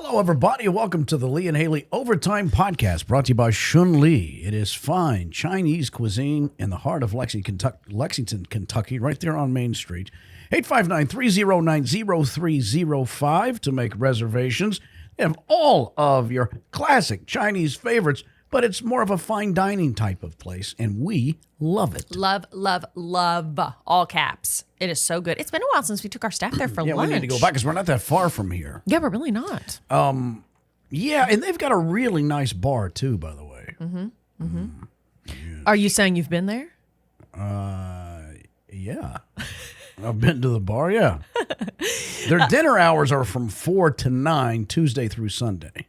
Hello, everybody. Welcome to the Lee and Hayley Overtime Podcast, brought to you by Shun Lee. It is fine Chinese cuisine in the heart of Lexington, Kentucky, right there on Main Street. 859-309-0305 to make reservations. They have all of your classic Chinese favorites, but it's more of a fine dining type of place, and we love it. Love, love, love. All caps. It is so good. It's been a while since we took our staff there for lunch. Yeah, we need to go back because we're not that far from here. Yeah, we're really not. Yeah, and they've got a really nice bar, too, by the way. Yes. Are you saying you've been there? Yeah. I've been to the bar, yeah. Their dinner hours are from 4 to 9, Tuesday through Sunday.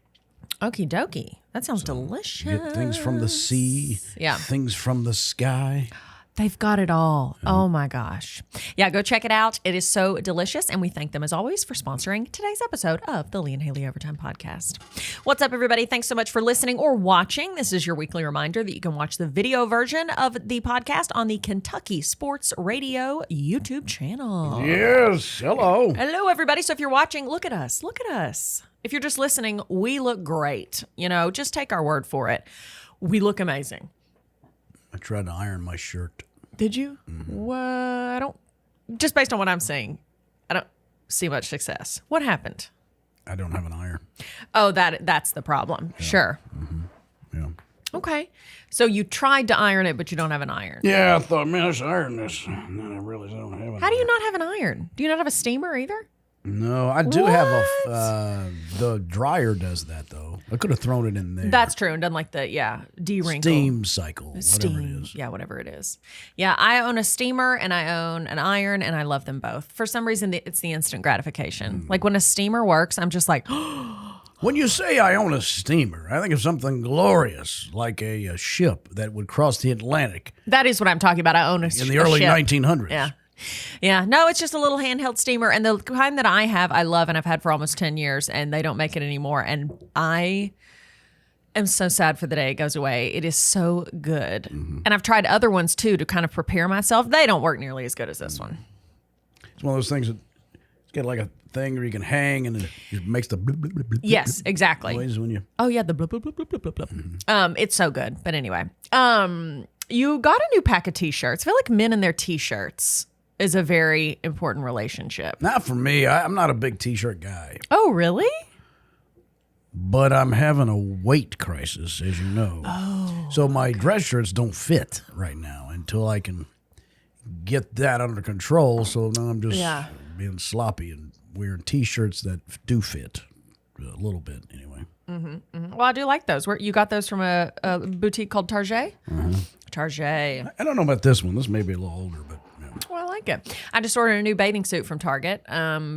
Okie dokie. That sounds delicious. Get things from the sea, things from the sky. They've got it all. Oh, my gosh. Yeah, go check it out. It is so delicious, and we thank them, as always, for sponsoring today's episode of the Lee and Hayley Overtime Podcast. What's up, everybody? Thanks so much for listening or watching. This is your weekly reminder that you can watch the video version of the podcast on the Kentucky Sports Radio YouTube channel. Yes. Hello. Hello, everybody. So if you're watching, look at us. Look at us. If you're just listening, we look great. You know, just take our word for it. We look amazing. I tried to iron my shirt. Did you? What? I don't. Just based on what I'm seeing, I don't see much success. What happened? I don't have an iron. Oh, that's the problem. Yeah. Sure. Yeah. Okay. So you tried to iron it, but you don't have an iron. Yeah, I thought, man, I should iron this. And then I realized I don't have an iron. How do you not have an iron? Do you not have a steamer either? No, I do have the dryer does that, though. I could have thrown it in there. That's true. And done like the, de-wrinkle. Steam cycle, whatever it is. Yeah, whatever it is. Yeah, I own a steamer and I own an iron and I love them both. For some reason, it's the instant gratification. Like when a steamer works, I'm just like, When you say I own a steamer, I think of something glorious, like a ship that would cross the Atlantic. That is what I'm talking about. I own a ship. In the early 1900s. Yeah. Yeah, no, it's just a little handheld steamer. And the kind that I have, I love, and I've had for almost 10 years, and they don't make it anymore. And I am so sad for the day it goes away. It is so good. Mm-hmm. And I've tried other ones, too, to kind of prepare myself. They don't work nearly as good as this one. It's one of those things that it's got like a thing where you can hang, and it makes the blip, blip, blip, blip, yes, exactly. noise when you... Oh, yeah, the blip, blip, blip, blip, blip, blip. Mm-hmm. It's so good. But anyway, you got a new pack of T-shirts. I feel like men and their T-shirts is a very important relationship. Not for me. I'm not a big T-shirt guy. Oh, really? But I'm having a weight crisis, as you know. Oh. So my dress shirts don't fit right now until I can get that under control. So now I'm just being sloppy and wearing T-shirts that do fit a little bit anyway. Mm-hmm, mm-hmm. Well, I do like those. You got those from a boutique called Target? Mm-hmm. Target. I don't know about this one. This may be a little older, but... Well, I like it. I just ordered a new bathing suit from Target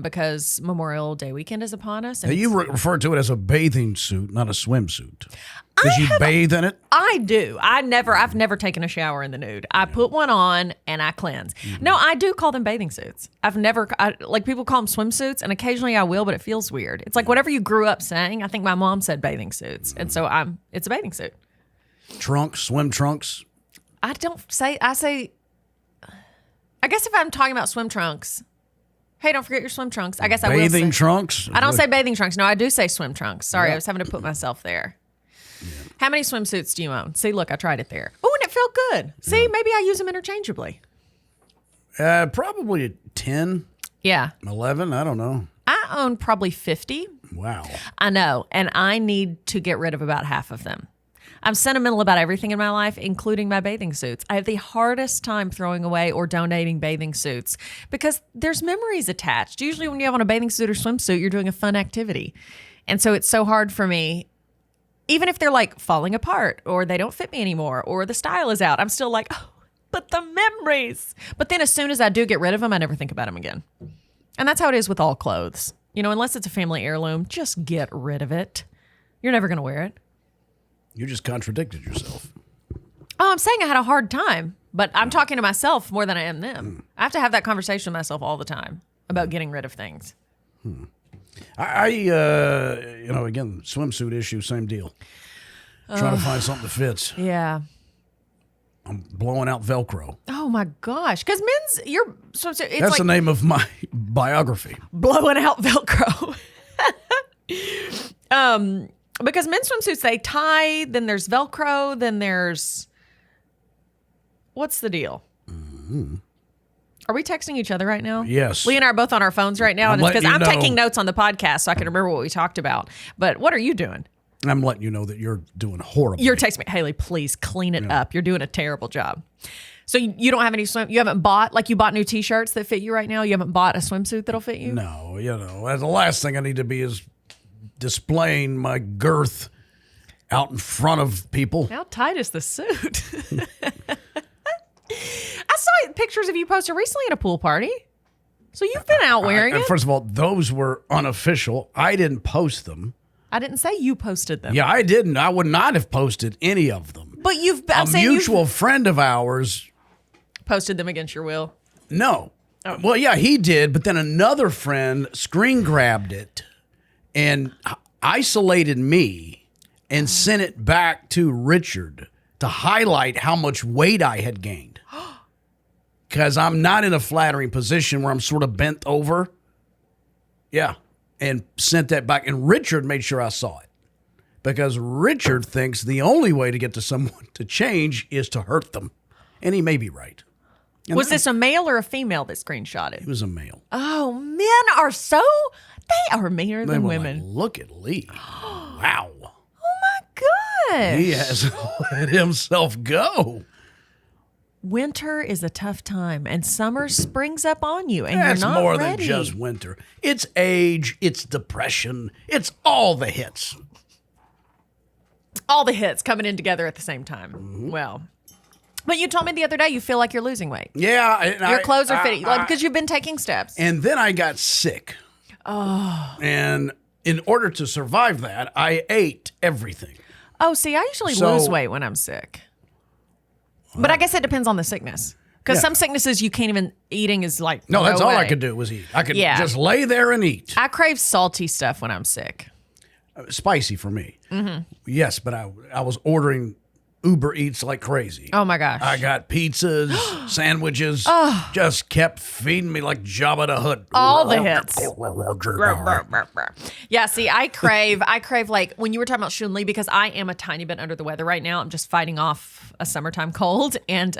because Memorial Day weekend is upon us. Now, you refer to it as a bathing suit, not a swimsuit. Because you bathe in it? I do. I've never taken a shower in the nude. I put one on and I cleanse. Mm-hmm. No, I do call them bathing suits. Like people call them swimsuits, and occasionally I will, but it feels weird. It's like whatever you grew up saying. I think my mom said bathing suits, and so it's a bathing suit. Trunks, swim trunks? I say... I guess if I'm talking about swim trunks, hey, don't forget your swim trunks. I guess I will say. Bathing trunks? I don't say bathing trunks. No, I do say swim trunks. Sorry, I was having to put myself there. Yeah. How many swimsuits do you own? See, look, I tried it there. Oh, and it felt good. See, maybe I use them interchangeably. Probably 10. Yeah. 11, I don't know. I own probably 50. Wow. I know, and I need to get rid of about half of them. I'm sentimental about everything in my life, including my bathing suits. I have the hardest time throwing away or donating bathing suits because there's memories attached. Usually when you have on a bathing suit or swimsuit, you're doing a fun activity. And so it's so hard for me, even if they're like falling apart or they don't fit me anymore or the style is out, I'm still like, oh, but the memories. But then as soon as I do get rid of them, I never think about them again. And that's how it is with all clothes. You know, unless it's a family heirloom, just get rid of it. You're never going to wear it. You just contradicted yourself. Oh, I'm saying I had a hard time, but I'm talking to myself more than I am them. I have to have that conversation with myself all the time about getting rid of things. Again, swimsuit issue, same deal. Trying to find something that fits. Yeah. I'm blowing out Velcro. Oh my gosh. Because your swimsuit, it's That's like the name of my biography. Blowing out Velcro. Because men's swimsuits, they tie, then there's Velcro, then there's... What's the deal? Mm-hmm. Are we texting each other right now? Yes. Lee and I are both on our phones right now, and it's because I'm taking notes on the podcast so I can remember what we talked about. But what are you doing? I'm letting you know that you're doing horrible. You're texting me, Hayley, please clean it up. You're doing a terrible job. So you don't have any you haven't bought, like you bought new T-shirts that fit you right now? You haven't bought a swimsuit that'll fit you? No, the last thing I need to be is displaying my girth out in front of people. How tight is the suit? I saw pictures of you posted recently at a pool party. So you've been out wearing it. First of all, those were unofficial. I didn't post them. I didn't say you posted them. Yeah, I didn't. I would not have posted any of them. But a mutual friend of ours posted them against your will. No. Oh. Well, yeah, he did. But then another friend screen grabbed it and isolated me and sent it back to Richard to highlight how much weight I had gained. Because I'm not in a flattering position where I'm sort of bent over. Yeah. And sent that back. And Richard made sure I saw it. Because Richard thinks the only way to get to someone to change is to hurt them. And he may be right. And was this a male or a female that screenshotted? It was a male. Oh, men are they are meaner than women. Like, look at Lee. Wow. Oh my gosh. He has let himself go. Winter is a tough time, and summer springs up on you, and That's you're not more ready. than just winter. It's age, it's depression, it's all the hits. All the hits coming in together at the same time. Mm-hmm. Well, but you told me the other day you feel like you're losing weight. Yeah. Your clothes are fitting, because you've been taking steps. And then I got sick. Oh. And in order to survive that, I ate everything. Oh, see, I usually lose weight when I'm sick. But I guess it depends on the sickness. Because some sicknesses you can't even, eating is like, no, that's all I could do was eat. I could just lay there and eat. I crave salty stuff when I'm sick. Spicy for me. Mm-hmm. Yes, but I was ordering Uber Eats like crazy. Oh my gosh. I got pizzas, sandwiches, just kept feeding me like Jabba the Hutt. All the hits. Yeah, see, I crave like when you were talking about Shun Lee, because I am a tiny bit under the weather right now. I'm just fighting off a summertime cold. And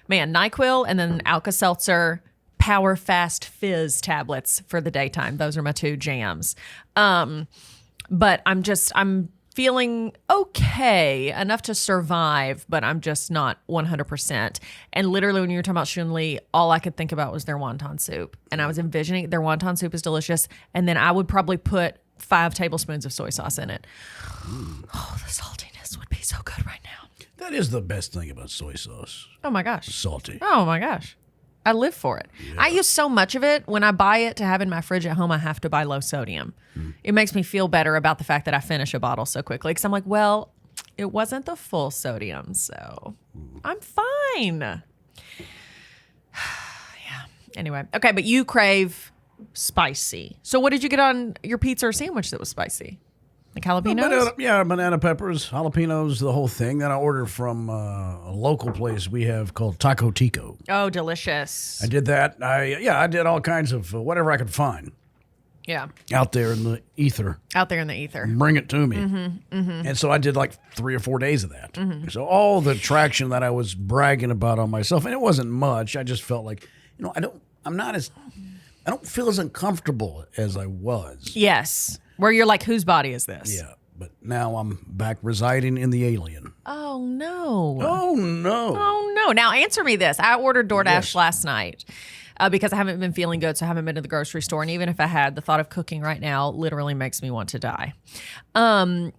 NyQuil and then Alka-Seltzer Power Fast Fizz tablets for the daytime. Those are my two jams. But I'm feeling okay enough to survive, but I'm just not 100%. And literally when you were talking about Shun Lee, all I could think about was their wonton soup. And I was envisioning their wonton soup is delicious. And then I would probably put 5 tablespoons of soy sauce in it. Oh, the saltiness would be so good right now. That is the best thing about soy sauce. Oh my gosh. Salty. Oh my gosh. I live for it. Yeah. I use so much of it. When I buy it to have in my fridge at home, I have to buy low sodium. It makes me feel better about the fact that I finish a bottle so quickly. Because I'm like, well, it wasn't the full sodium, so I'm fine. Yeah. Anyway. Okay, but you crave spicy. So what did you get on your pizza or sandwich that was spicy? Like jalapenos? Banana peppers, jalapenos, the whole thing. Then I ordered from a local place we have called Taco Tico. Oh, delicious. I did that. I did all kinds of whatever I could find. Yeah. Out there in the ether. Bring it to me. Mm-hmm, mm-hmm. And so I did like 3 or 4 days of that. Mm-hmm. So all the traction that I was bragging about on myself, and it wasn't much. I just felt like, I don't feel as uncomfortable as I was. Yes. Where you're like, whose body is this? Yeah, but now I'm back residing in the alien. Oh, no. Oh, no. Oh, no. Now, answer me this. I ordered DoorDash last night because I haven't been feeling good, so I haven't been to the grocery store. And even if I had, the thought of cooking right now literally makes me want to die. I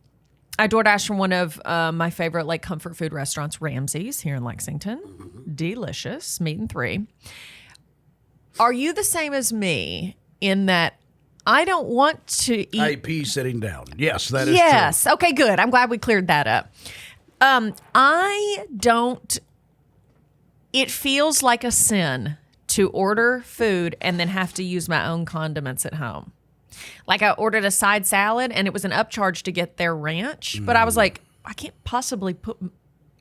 DoorDashed from one of my favorite comfort food restaurants, Ramsay's, here in Lexington. Mm-hmm. Delicious. Meat and 3. Are you the same as me in that I don't want to eat... I pee sitting down. Yes, that is true. Yes. Okay, good. I'm glad we cleared that up. I don't... It feels like a sin to order food and then have to use my own condiments at home. Like I ordered a side salad and it was an upcharge to get their ranch, but I was like, I can't possibly put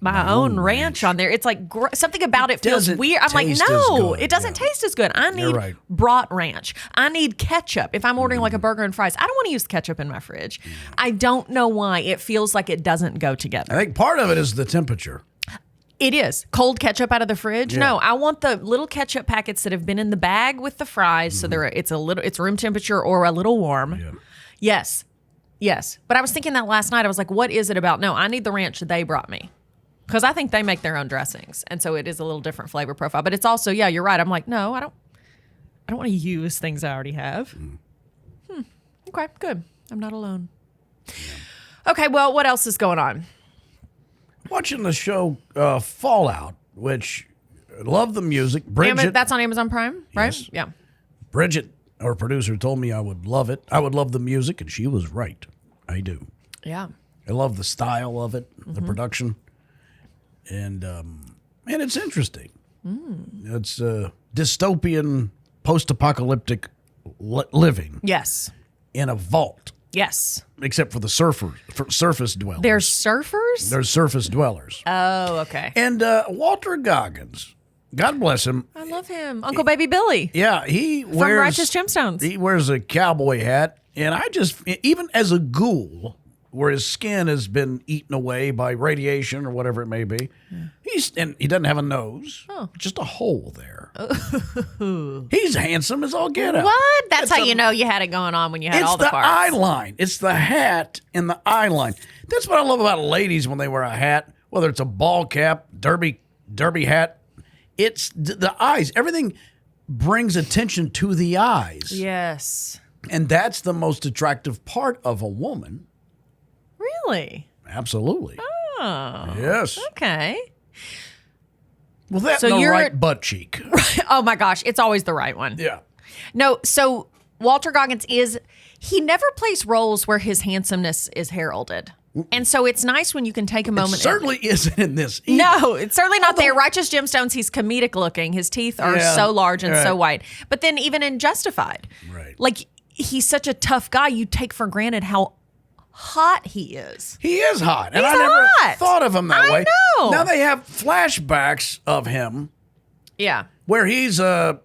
my own ranch on there. It's like something about it feels weird. I'm like, no, it doesn't taste as good. I need brought ranch. I need ketchup. If I'm ordering like a burger and fries, I don't want to use ketchup in my fridge. I don't know why. It feels like it doesn't go together. I think part of it is the temperature. It is. Cold ketchup out of the fridge? Yeah. No, I want the little ketchup packets that have been in the bag with the fries, so it's room temperature or a little warm. Yeah. Yes. But I was thinking that last night. I was like, what is it about? No, I need the ranch they brought me. Because I think they make their own dressings. And so it is a little different flavor profile. But it's also, you're right. I'm like, no, I don't want to use things I already have. Okay, good. I'm not alone. Yeah. Okay, well, what else is going on? Watching the show Fallout, which I love the music. Bridget, that's on Amazon Prime, right? Yes. Yeah. Bridget, our producer, told me I would love it. I would love the music, and she was right. I do. Yeah. I love the style of it, the production, and it's interesting. It's dystopian, post-apocalyptic living. Yes. In a vault. Yes. Except for the surface dwellers. There's surfers? There's surface dwellers. Oh, okay. And Walter Goggins, God bless him. I love him. Uncle Baby Billy. Yeah, he wears... From Righteous Gemstones. He wears a cowboy hat. And I just, even as a ghoul, where his skin has been eaten away by radiation or whatever it may be, and he doesn't have a nose, just a hole there. He's handsome as all get out. What? That's how you know you had it going on when you had all the parts. It's the eye line. It's the hat and the eye line. That's what I love about ladies when they wear a hat, whether it's a ball cap, derby hat. It's the eyes. Everything brings attention to the eyes. Yes. And that's the most attractive part of a woman. Really? Absolutely. Oh. Yes. Okay. Well, that's the right butt cheek. Oh, my gosh. It's always the right one. Yeah. No, so Walter Goggins he never plays roles where his handsomeness is heralded. And so it's nice when you can take a moment. It certainly isn't in this either. No, it's certainly not there. Righteous Gemstones, he's comedic looking. His teeth are so large and so white. But then even in Justified, like he's such a tough guy, you take for granted how hot he is. He is hot. And I never thought of him that way. I know. Now they have flashbacks of him. Yeah. Where he's a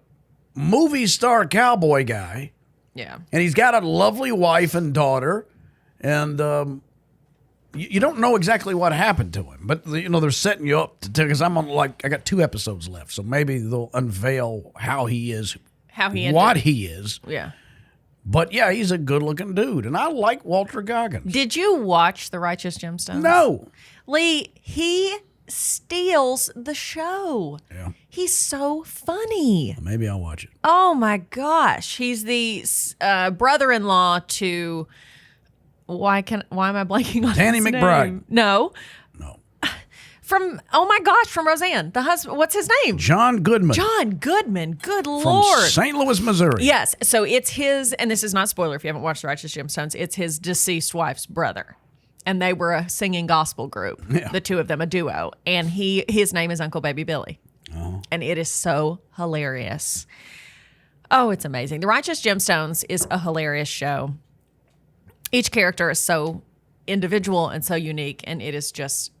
movie star cowboy guy. Yeah. And he's got a lovely wife and daughter. And you don't know exactly what happened to him. But, they're setting you up because I got 2 episodes left. So maybe they'll unveil how he is. How he ended. What he is. Yeah. But yeah, he's a good-looking dude, and I like Walter Goggins. Did you watch The Righteous Gemstones? No. Lee, he steals the show. Yeah. He's so funny. Maybe I'll watch it. Oh, my gosh. He's the brother-in-law to... Why am I blanking on Danny his McBride. name? No. From Roseanne. The husband, what's his name? John Goodman. John Goodman. Good From Lord. St. Louis, Missouri. Yes. So it's his, and this is not a spoiler if you haven't watched The Righteous Gemstones, it's his deceased wife's brother. And they were a singing gospel group, the two of them, a duo. And his name is Uncle Baby Billy. Oh. And it is so hilarious. Oh, it's amazing. The Righteous Gemstones is a hilarious show. Each character is so individual and so unique, and it is just...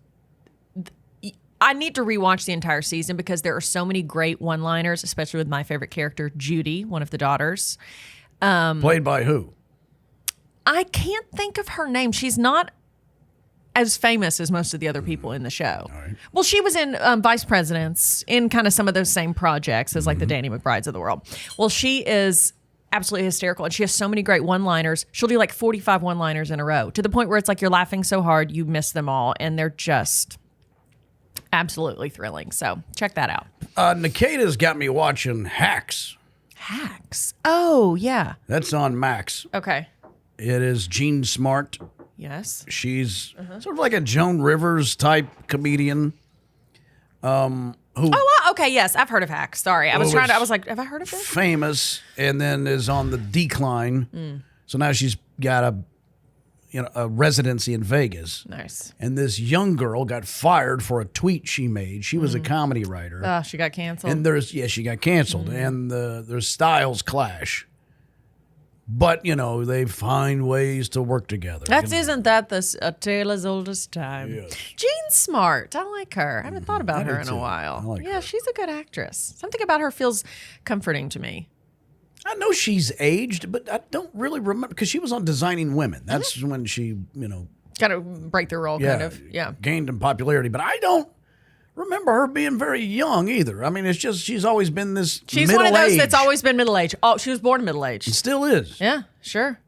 I need to rewatch the entire season because there are so many great one-liners, especially with my favorite character, Judy, one of the daughters. Played by who? I can't think of her name. She's not as famous as most of the other people in the show. All right. Well, she was in Vice Presidents, in kind of some of those same projects as like the Danny McBrides of the world. Well, she is absolutely hysterical, and she has so many great one-liners. She'll do like 45 one-liners in a row to the point where it's like you're laughing so hard you miss them all, and they're just... absolutely thrilling. So check that out. Nikida's got me watching Hacks. Hacks? Oh, yeah. That's on Max. Okay. It is Jean Smart. Yes. She's sort of like a Joan Rivers type comedian. Okay. Yes. I've heard of Hacks. Sorry. I was like, have I heard of this? Famous and then is on the decline. So now she's got a residency in Vegas. Nice. And this young girl got fired for a tweet she made. She was a comedy writer. Oh, she got canceled. And she got canceled. And their styles clash. But, they find ways to work together. Isn't that a tale as old as time? Yes. Jean's smart. I like her. I haven't thought about her in a while. I like her. She's a good actress. Something about her feels comforting to me. I know she's aged, but I don't really remember because she was on Designing Women. That's when she, Got to break the role, kind of. Yeah. gained in popularity. But I don't remember her being very young either. I mean, it's just she's always been this. She's one of those that's always been middle-aged. Oh, she was born middle-aged. Still is. Yeah, sure.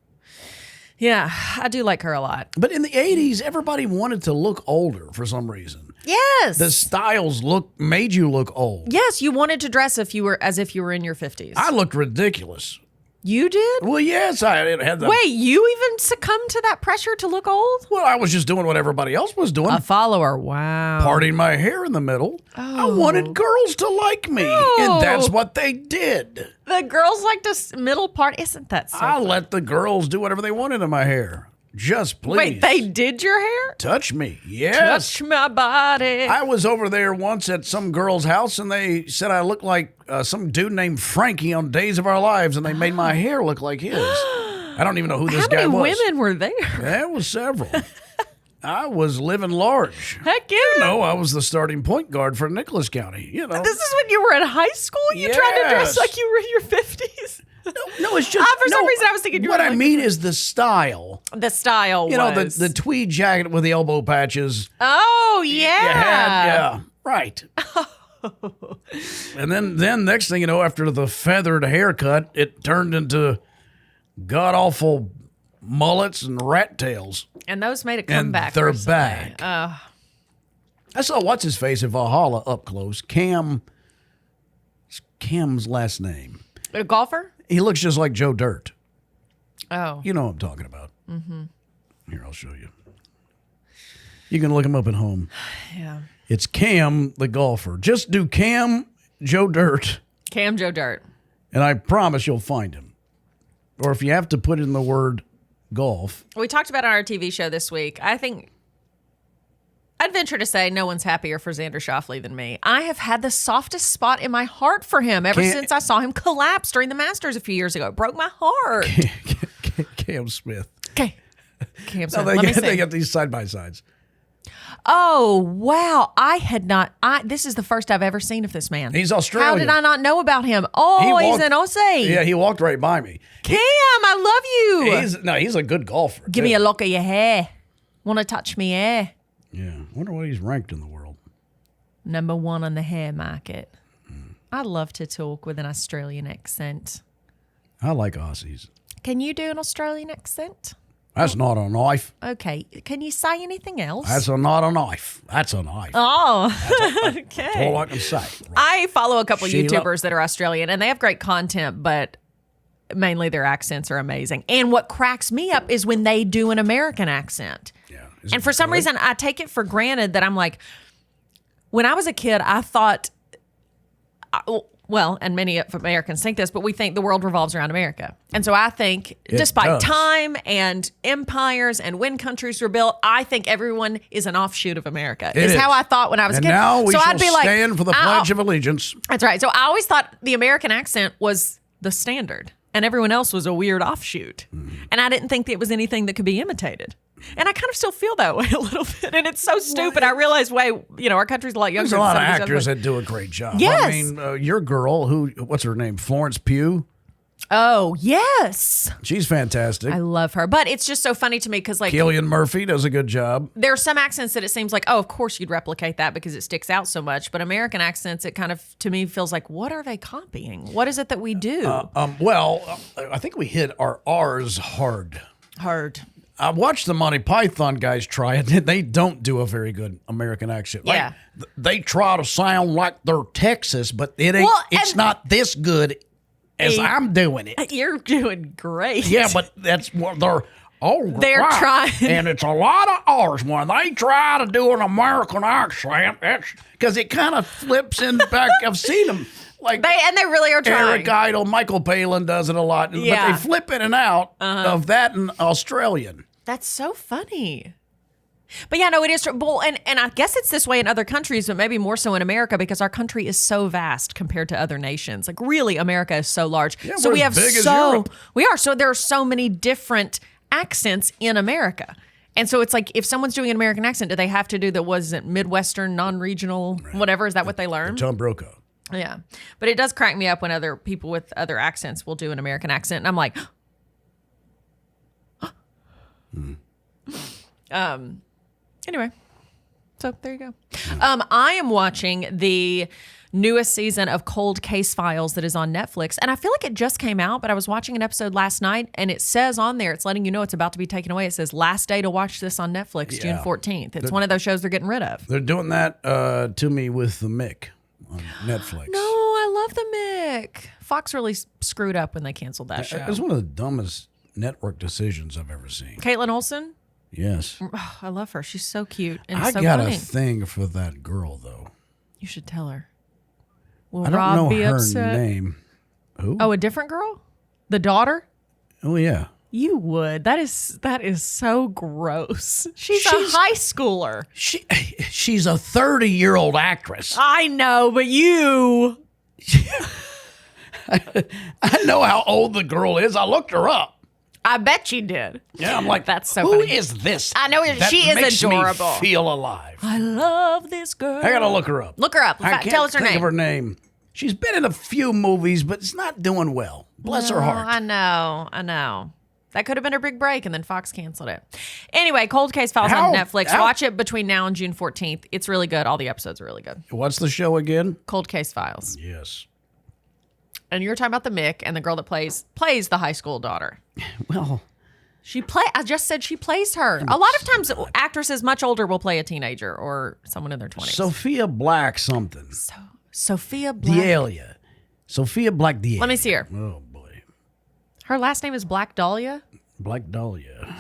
Yeah, I do like her a lot. But in the 80s, everybody wanted to look older for some reason. Yes. The styles made you look old. Yes, you wanted to dress as if you were in your 50s. I looked ridiculous. You did? Well, yes, I had the. Wait, you even succumbed to that pressure to look old? Well, I was just doing what everybody else was doing. A follower, wow. Parting my hair in the middle. I wanted girls to like me, and that's what they did. The girls like the middle part. Isn't that so I let the girls do whatever they wanted in my hair. Just please. Wait, they did your hair? Touch me. Yes. Touch my body. I was over there once at some girl's house, and they said I looked like some dude named Frankie on Days of Our Lives, and they made my hair look like his. I don't even know who this guy was. How many women were there? There was several. I was living large. Heck yeah. I was the starting point guard for Nicholas County. This is when you were in high school? You tried to dress like you were in your 50s? No, it's just for some reason I was thinking you were what I mean is the style. The style was. The tweed jacket with the elbow patches. Oh, yeah. Yeah, right. And then next thing you know, after the feathered haircut, it turned into god-awful mullets and rat tails. And those made a comeback. And they're recently. back. I saw what's-his-face at Valhalla up close. Cam's last name. A golfer? He looks just like Joe Dirt. Oh. You know what I'm talking about. Mm-hmm. Here, I'll show you. You can look him up at home. Yeah. It's Cam, the golfer. Just do Cam Joe Dirt. Cam Joe Dirt. And I promise you'll find him. Or if you have to put in the word golf. We talked about it on our TV show this week. I think I'd venture to say no one's happier for Xander Schauffele than me. I have had the softest spot in my heart for him ever since I saw him collapse during the Masters a few years ago. It broke my heart. Cam Smith. Okay. Cam Smith. They get these side-by-sides. Oh, wow. This is the first I've ever seen of this man. He's Australian. How did I not know about him? Oh, he's an Aussie. Yeah, he walked right by me. Cam, I love you. He's a good golfer. Give me a lock of your hair. Want to touch me hair? Yeah. I wonder what he's ranked in the world. Number 1 on the hair market. I love to talk with an Australian accent. I like Aussies. Can you do an Australian accent? That's not a knife. Okay. Can you say anything else? That's not a knife. That's a knife. Oh, okay. That's all I can say. Right. I follow a couple YouTubers that are Australian, and they have great content, but mainly their accents are amazing. And what cracks me up is when they do an American accent. Yeah. And for some reason, I take it for granted that I'm like, when I was a kid, I thought, and many of Americans think this, but we think the world revolves around America. And so I think, despite time and empires and when countries were built, I think everyone is an offshoot of America. Is how I thought when I was a kid. Now we shall stand for the Pledge of Allegiance. That's right. So I always thought the American accent was the standard, and everyone else was a weird offshoot. And I didn't think that it was anything that could be imitated. And I kind of still feel that way a little bit. And it's so stupid. I realize, our country's a lot younger. There's a lot of actors that do a great job. Yes. I mean, your girl, what's her name? Florence Pugh. Oh, yes. She's fantastic. I love her. But it's just so funny to me because, Cillian Murphy does a good job. There are some accents that it seems like, of course you'd replicate that because it sticks out so much. But American accents, it kind of, to me, feels like, what are they copying? What is it that we do? I think we hit our R's hard. I watched the Monty Python guys try it. They don't do a very good American accent. Yeah. They try to sound like they're Texas, but it ain't. It's not this good as I'm doing it. You're doing great. Yeah, but that's what they're. They're trying. And it's a lot of R's when they try to do an American accent. That's because it kind of flips in back. I've seen them. They really are trying. Eric Idle, Michael Palin does it a lot. Yeah. But they flip in and out of that and Australian. That's so funny. But yeah, no, it is true. Well, and I guess it's this way in other countries, but maybe more so in America because our country is so vast compared to other nations. Like really, America is so large. Yeah, so we're we as have big as Europe. so there are so many different accents in America. And so it's like if someone's doing an American accent, do they have to do the wasn't Midwestern, non-regional, whatever? Is that what they learn? Tom Brokaw. Yeah. But it does crack me up when other people with other accents will do an American accent. And I'm like, anyway, so there you go. I am watching the newest season of Cold Case Files that is on Netflix. And I feel like it just came out, but I was watching an episode last night and it says on there, it's letting you know it's about to be taken away. It says last day to watch this on Netflix, June 14th. It's one of those shows they're getting rid of. They're doing that to me with the Mick on Netflix. No, I love the Mick. Fox really screwed up when they canceled that show. It was one of the dumbest network decisions I've ever seen. Caitlin Olsen? Yes. Oh, I love her. She's so cute and I so got funny. a thing for that girl, though. You should tell her. Will I don't Rob know be her upset? name. Who? Oh, a different girl? The daughter? Oh, yeah. You would. That is so gross. She's a high schooler. She's a 30-year-old actress. I know, but you. I know how old the girl is. I looked her up. I bet you did. Yeah, I'm like, That's so who funny. is this? I know that she is makes adorable. Me feel alive. I love this girl. I gotta look her up. Look her up. I can't Tell us her think name. of her name. She's been in a few movies, but it's not doing well. Bless her heart. I know. That could have been her big break, and then Fox canceled it. Anyway, Cold Case Files on Netflix. Watch it between now and June 14th. It's really good. All the episodes are really good. What's the show again? Cold Case Files. Yes. And you're talking about the Mick and the girl that plays the high school daughter. Well, I just said she plays her. A lot of times actresses much older will play a teenager or someone in their 20s. Sophia Black something. Sophia Black. D'Elia. Sophia Black D'Elia. Let me see her. Oh, boy. Her last name is Black Dahlia? Black Dahlia.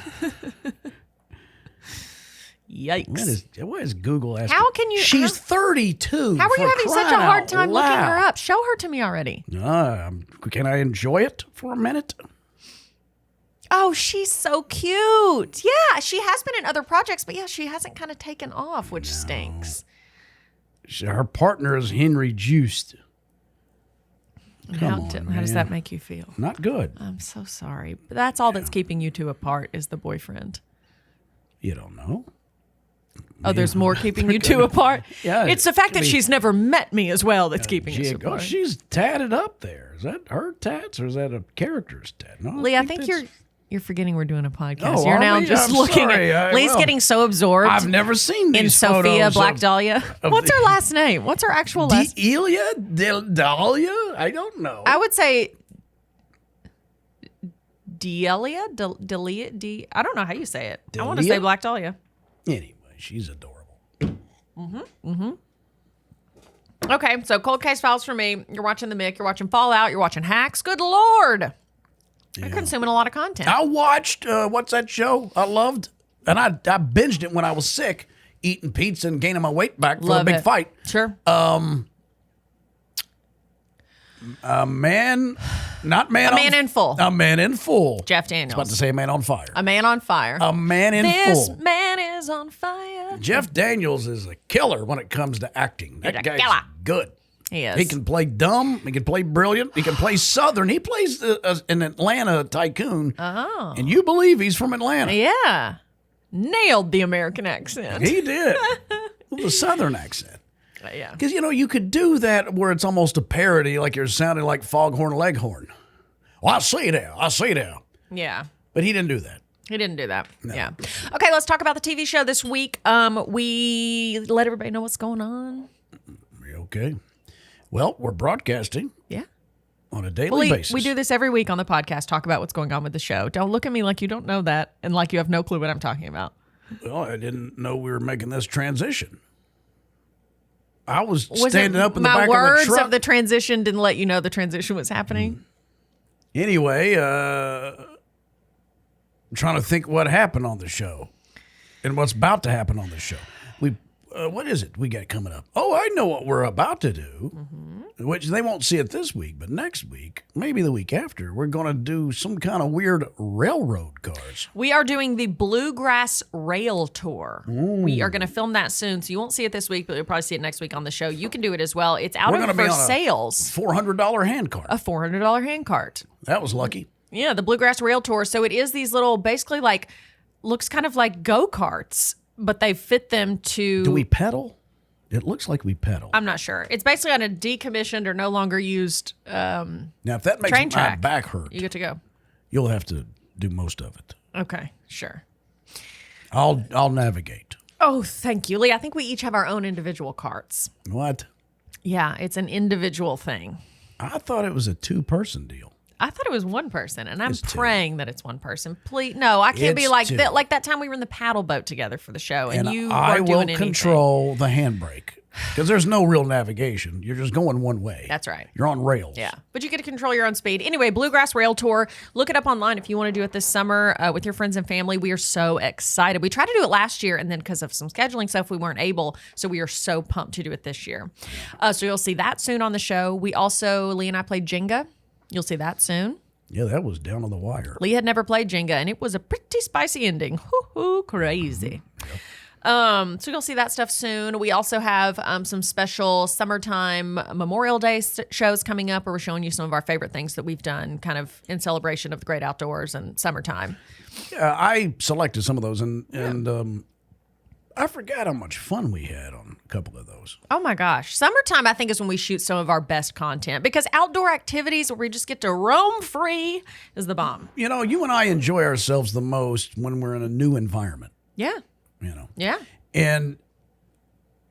Yikes. What is Google asking? How can you... She's 32. How are you having such a hard time looking her up? up? Show her to me already. Can I enjoy it for a minute? Oh, she's so cute. Yeah, she has been in other projects, but yeah, she hasn't kind of taken off, which stinks. Her partner is Henry Joost. How does that make you feel? Not good. I'm so sorry. But that's all that's keeping you two apart is the boyfriend. You don't know. Oh, there's more keeping you two apart? Yeah. It's the fact that she's never met me as well that's keeping us apart. Oh, she's tatted up there. Is that her tats or is that a character's tat? No, Lee, I think you're forgetting we're doing a podcast. Oh, You're now are we? just I'm looking sorry. at Lee's getting so absorbed. I've never seen these in Sophia photos Black of- Dahlia. What's her last name? What's her actual last name? D'Elia? Dahlia? I don't know. I would say Delia? Delia? I don't know how you say it. I want to Delia? say Black Dahlia. Anyway, she's adorable. Okay, so Cold Case Files for me. You're watching The Mick. You're watching Fallout. You're watching Hacks. Good Lord. You're consuming a lot of content. I watched, what's that show I loved? And I binged it when I was sick, eating pizza and gaining my weight back for a big fight. Sure. A Man in Full. A Man in Full. Jeff Daniels. I was about to say A Man on Fire. A Man on Fire. A Man in This Full. man is on fire. Jeff Daniels is a killer when it comes to acting. That He's a guy's killer. good. He is. He can play dumb. He can play brilliant. He can play Southern. He plays an Atlanta tycoon. Oh. And you believe he's from Atlanta. Yeah. Nailed the American accent. He did. With a Southern accent. Yeah. Because, you could do that where it's almost a parody, like you're sounding like Foghorn Leghorn. Well, I see now. Yeah. But he didn't do that. He didn't do that. No. Yeah. Okay, let's talk about the TV show this week. We let everybody know what's going on. Okay. Well, we're broadcasting. Yeah. On a daily basis. We do this every week on the podcast, talk about what's going on with the show. Don't look at me like you don't know that and like you have no clue what I'm talking about. Well, I didn't know we were making this transition. I was standing up in the back of the truck. My words of the transition didn't let you know the transition was happening? Anyway, I'm trying to think what happened on the show and what's about to happen on the show. what is it we got coming up? Oh, I know what we're about to do, which they won't see it this week, but next week, maybe the week after, we're going to do some kind of weird railroad cars. We are doing the Bluegrass Rail Tour. We are going to film that soon, so you won't see it this week, but you'll probably see it next week on the show. You can do it as well. It's out for sales. $400 hand cart. A $400 hand cart. That was lucky. Yeah, the Bluegrass Rail Tour. So it is these little, basically like, looks kind of like go-karts, but they fit them to... Do we pedal? It looks like we pedal. I'm not sure. It's basically on a decommissioned or no longer used now, if that makes train my track. back hurt, You get to go. you'll have to do most of it. Okay, sure. I'll navigate. Oh, thank you, Lee. I think we each have our own individual carts. What? Yeah, it's an individual thing. I thought it was a two-person deal. I thought it was one person, and I'm It's two. praying that it's one person. Please, no, I can't be It's like two. that. Like that time we were in the paddle boat together for the show, and you I weren't will doing anything. control the handbrake because there's no real navigation. You're just going one way. That's right. You're on rails. Yeah, but you get to control your own speed. Anyway, Bluegrass Rail Tour. Look it up online if you want to do it this summer with your friends and family. We are so excited. We tried to do it last year, and then because of some scheduling stuff, we weren't able. So we are so pumped to do it this year. So you'll see that soon on the show. We also, Lee and I played Jenga. You'll see that soon. Yeah, that was down on the wire. Lee had never played Jenga, and it was a pretty spicy ending. Hoo-hoo, crazy. So you'll see that stuff soon. We also have some special summertime Memorial Day shows coming up where we're showing you some of our favorite things that we've done kind of in celebration of the great outdoors and summertime. Yeah, I selected some of those, and I forgot how much fun we had on a couple of those. Oh my gosh. Summertime, I think, is when we shoot some of our best content because outdoor activities where we just get to roam free is the bomb. You know, you and I enjoy ourselves the most when we're in a new environment. Yeah. You know. Yeah. And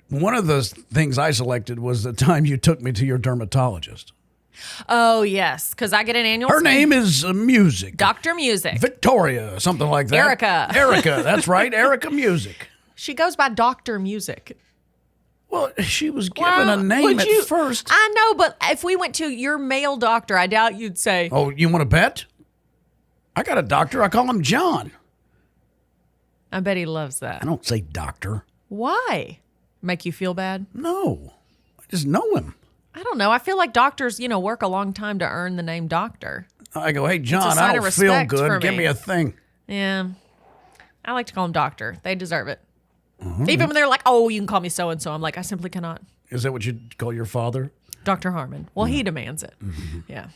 one of the things I selected was the time you took me to your dermatologist. Oh, yes, because I get an annual. Her name is Music. Dr. Music. Victoria, something like that. Erica. Erica, that's right. Erica Music. She goes by Dr. Music. Well, she was given a name at first. I know, but if we went to your male doctor, I doubt you'd say. Oh, you want to bet? I got a doctor. I call him John. I bet he loves that. I don't say doctor. Why? Make you feel bad? No. I just know him. I don't know. I feel like doctors, work a long time to earn the name doctor. I go, hey, John, sign I of don't feel respect for good. Give me. me a thing. Yeah. I like to call him doctor. They deserve it. Even when they're like, oh, you can call me so-and-so. I'm like, I simply cannot. Is that what you'd call your father? Dr. Harmon. Well, he demands it. Yeah.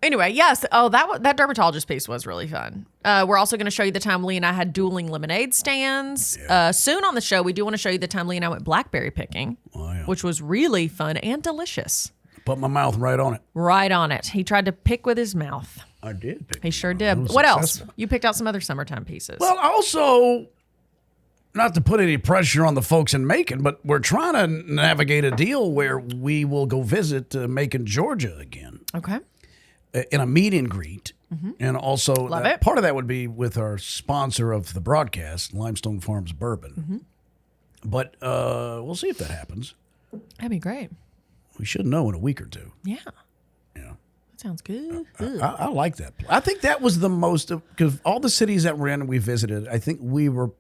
Anyway, yes. Oh, that dermatologist piece was really fun. We're also going to show you the time Lee and I had dueling lemonade stands. Yeah. Soon on the show, we do want to show you the time Lee and I went blackberry picking, which was really fun and delicious. Put my mouth right on it. Right on it. He tried to pick with his mouth. I did pick. He sure did. What else? You picked out some other summertime pieces. Well, also, not to put any pressure on the folks in Macon, but we're trying to navigate a deal where we will go visit Macon, Georgia again. Okay. In a meet and greet. And also, Love it. part of that would be with our sponsor of the broadcast, Limestone Farms Bourbon. But we'll see if that happens. That'd be great. We should know in a week or two. Yeah. Yeah. That sounds good. I like that. I think that was the most, because all the cities that we're in and we visited, I think we were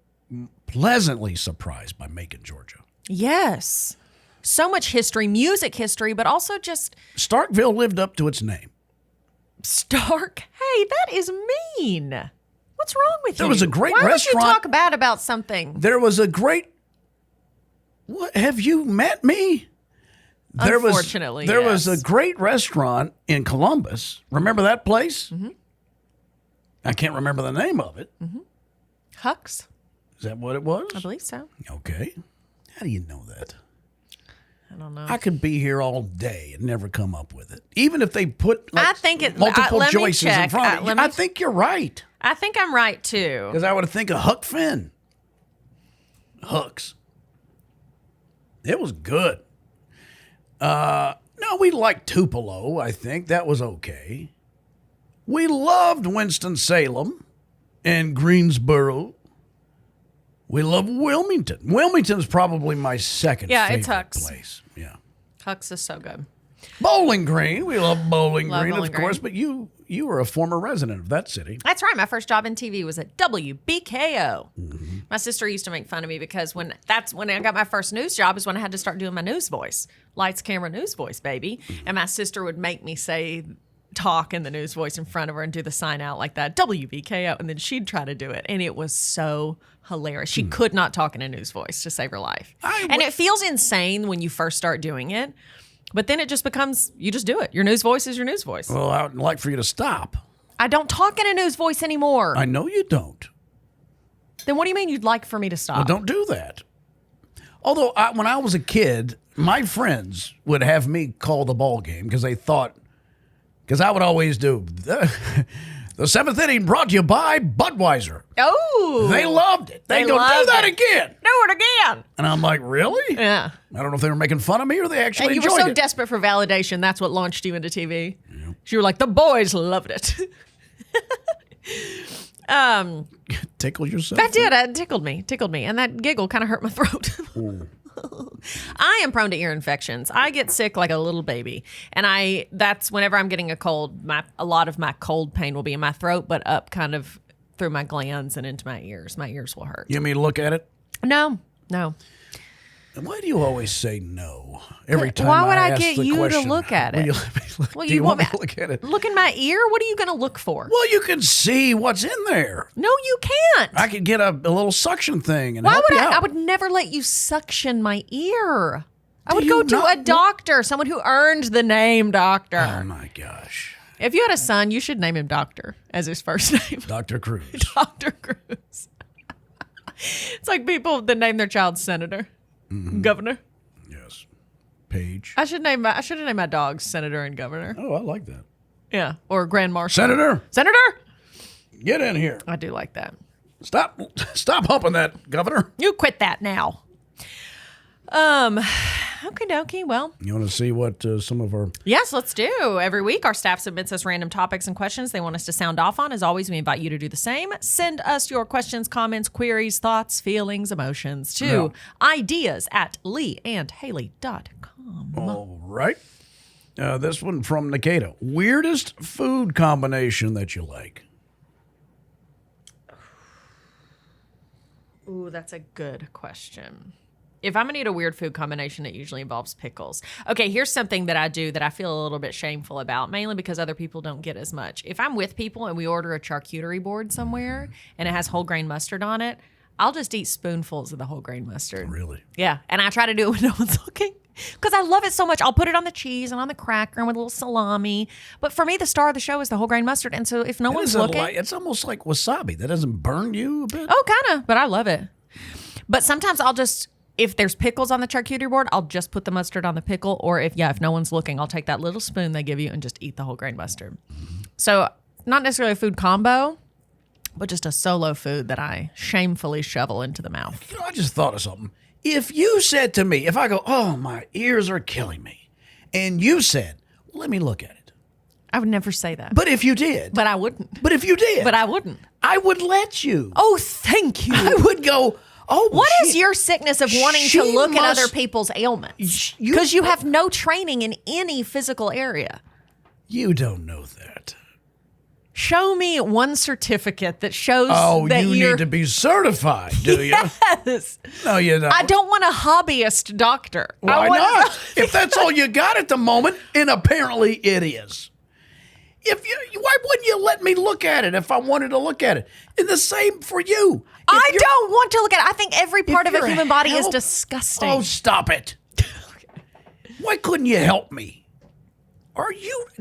pleasantly surprised by Macon, Georgia. Yes. So much history, music history, but also just Starkville lived up to its name. Stark. Hey, that is mean. What's wrong with you? There was a great Why restaurant. would you talk bad about something? There was a great. What, have you met me? Unfortunately, there yes. was a great restaurant in Columbus. Remember that place? I can't remember the name of it. Huck's? Is that what it was? I believe so. Okay. How do you know that? I don't know. I could be here all day and never come up with it. Even if they put I think it- multiple let me choices in check. front of you. Let me- I think you're right. I think I'm right too. Because I would think of Huck Finn. Hucks. It was good. No, we liked Tupelo, I think. That was okay. We loved Winston-Salem and Greensboro. We love Wilmington. Wilmington's probably my second Yeah, favorite it's Huck's. place. Yeah. Huck's is so good. Bowling Green. We love Bowling Love Green, Bowling of course, Green. but you were a former resident of that city. That's right. My first job in TV was at WBKO. My sister used to make fun of me because when I got my first news job is when I had to start doing my news voice. Lights, camera, news voice, baby. And my sister would make me talk in the news voice in front of her and do the sign out like that, WBKO, and then she'd try to do it. And it was so hilarious. She could not talk in a news voice to save her life. And it feels insane when you first start doing it. But then it just becomes, you just do it. Your news voice is your news voice. Well, I'd like for you to stop. I don't talk in a news voice anymore. I know you don't. Then what do you mean you'd like for me to stop? Well, don't do that. Although, when I was a kid, my friends would have me call the ball game because they thought, because I would always do, the seventh inning brought to you by Budweiser. Oh. They loved it. They go, do that again. Do it again. And I'm like, really? Yeah. I don't know if they were making fun of me or they actually And you enjoyed were so it. desperate for validation. That's what launched you into TV. Yeah. You were like, the boys loved it. Tickle yourself? That did. It tickled me. And that giggle kind of hurt my throat. I am prone to ear infections. I get sick like a little baby. And that's whenever I'm getting a cold, a lot of my cold pain will be in my throat, but up kind of through my glands and into my ears. My ears will hurt. You want me to look at it? No. And why do you always say no every time Why would I ask get the you question? to look at it? Will you let me look? Well, do you want me to look at it? Look in my ear? What are you going to look for? Well, you can see what's in there. No, you can't. I could get a little suction thing and Why help would you I? out. I would never let you suction my ear. I would you go to not a doctor, someone who earned the name doctor. Oh, my gosh. If you had a son, you should name him Doctor as his first name. Dr. Cruz. Dr. Cruz. It's like people that name their child Senator, Governor. Yes. Page. I should have named my dogs Senator and Governor. Oh, I like that. Yeah, or Grand Marshal. Senator, get in here. I do like that. Stop humping that, Governor. You quit that now. Okie dokie. Well, You want to see what some of our... yes, let's do. Every week, our staff submits us random topics and questions they want us to sound off on. As always, we invite you to do the same. Send us your questions, comments, queries, thoughts, feelings, emotions to ideas@leeandhaley.com. All right. This one from Nikita. Weirdest food combination that you like? Ooh, that's a good question. If I'm going to eat a weird food combination, it usually involves pickles. Okay, here's something that I do that I feel a little bit shameful about, mainly because other people don't get as much. If I'm with people and we order a charcuterie board somewhere and it has whole grain mustard on it, I'll just eat spoonfuls of the whole grain mustard. Really? Yeah, and I try to do it when no one's looking because I love it so much. I'll put it on the cheese and on the cracker and with a little salami. But for me, the star of the show is the whole grain mustard. And so if no one's looking... it's almost like wasabi. That doesn't burn you a bit? Oh, kind of, but I love it. But sometimes I'll just... If there's pickles on the charcuterie board, I'll just put the mustard on the pickle. Or if no one's looking, I'll take that little spoon they give you and just eat the whole grain mustard. So not necessarily a food combo, but just a solo food that I shamefully shovel into the mouth. You know, I just thought of something. If you said to me, if I go, oh, my ears are killing me, and you said, well, let me look at it. I would never say that. But if you did. But I wouldn't. But if you did. But I wouldn't. I would let you. Oh, thank you. I would go... Oh, what is your sickness of wanting to look at other people's ailments? Because you have no training in any physical area. You don't know that. Show me one certificate that shows that you need to be certified, do you? Yes. No, you don't. I don't want a hobbyist doctor. Why not? If that's all you got at the moment, and apparently it is. Why wouldn't you let me look at it if I wanted to look at it? And the same for you. I don't want to look at it. I think every part of a human body is disgusting. Oh, stop it. Why couldn't you help me?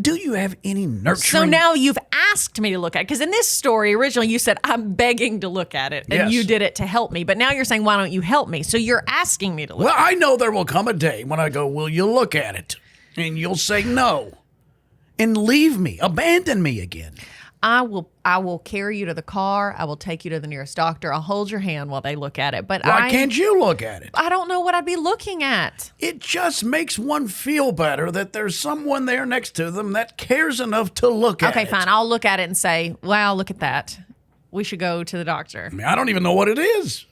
Do you have any nurturing? So now you've asked me to look at it. Because in this story, originally you said, I'm begging to look at it. And you did it to help me. But now you're saying, why don't you help me? So you're asking me to look at it. Well, I know there will come a day when I go, will you look at it? And you'll say no. And leave me, abandon me again. I will carry you to the car. I will take you to the nearest doctor. I'll hold your hand while they look at it. But why can't you look at it? I don't know what I'd be looking at. It just makes one feel better that there's someone there next to them that cares enough to look at it. Okay, fine. I'll look at it and say, wow, look at that. We should go to the doctor. I mean, I don't even know what it is.